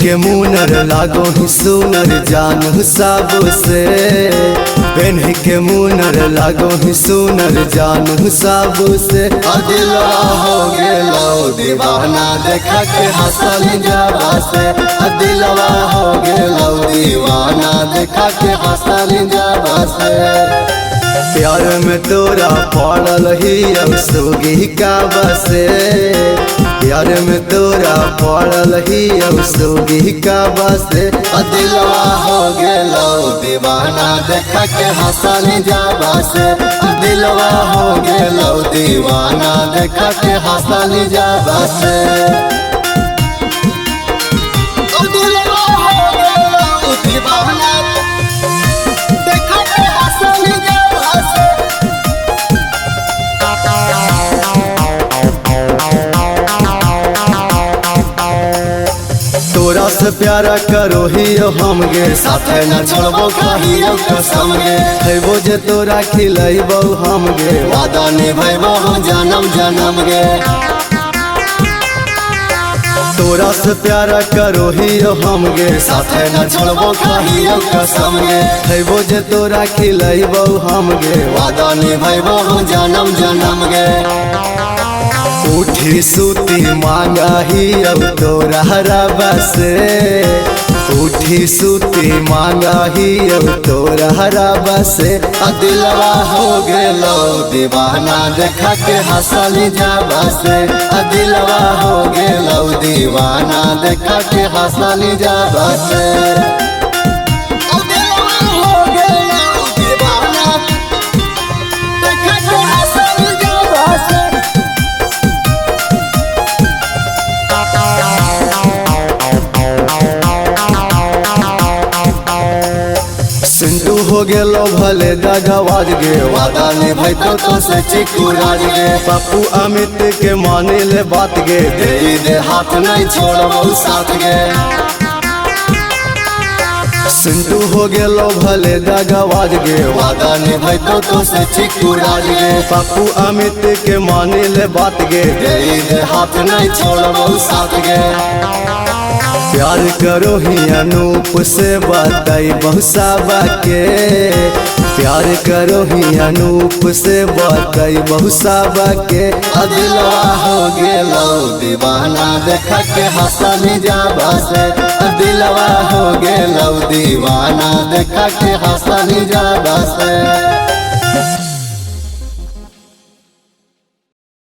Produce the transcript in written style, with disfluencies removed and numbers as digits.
के मुनर लागो ही सुनर जान साबो से। पेन्ह के मुनर लागो ही सुनर जान साबो से। दिलवा हो गेलो दीवाना देखा के हंसल जाबा से। दिलवा हो गेलो दीवाना देखा के हंसल जाबा से। प्यार में तोरा पड़ल ही अब सोगी का बसे। प्यार में तोरा पड़ल ही अब सोगी का बसे। दिलवा हो गेलो दीवाना देखा के हंसल जाबा से। दिलवा हो गेलो दीवाना देखा के हंसल जाबा से। दिलवा हो गेलो दीवाना देखा के हंसल जाबा से। तोरा से प्यारा करो ही हम गे साथे न छोड़बो कहियो कसम गे। खैबो जे तोरा खिलैबो हम गे वादा निभैबो जन्म जन्म गे। तोरा से प्यारा करो ही हम गे साथे न छोड़बो कहियो कसम गे। खैबो जे तोरा खिलैबो हम गे वादा निभैबो जन्म जन्म गे। उठी सूती मांगा ही अब तोरा रबा से। उठी सूती मांगा ही अब तोरा रबा से। दिलवा हो गेलो दीवाना देखा के हंसल जाबा से। दिलवा हो गेलो दीवाना देखा के हंसल जाबा से। दिलवा हो गेलो दीवाना देखा के हंसल जाबा से। सिंटू हो गेलो भले दगाबाज गे वादा निभैतो तो से चिकू राज गे। पप्पू अमित के माने ले बात गे दे हाथ नहीं छोड़बो साथ गे। सिंटू हो गेलो भले दगाबाज गे वादा निभैतो तो से चिकू राज गे। पप्पू अमित के माने ले बात गे दे हाथ नहीं छोड़बो साथ गे। प्यार करो ही अनूप से बताई बहुसाबा के। प्यार करो ही अनूप से बताई बहुसाबा के। दिलवा हो गेलो दीवाना देखा के हंसल जाबा से। दिलवा हो गेलो दीवाना देखा के हंसल जाबा से।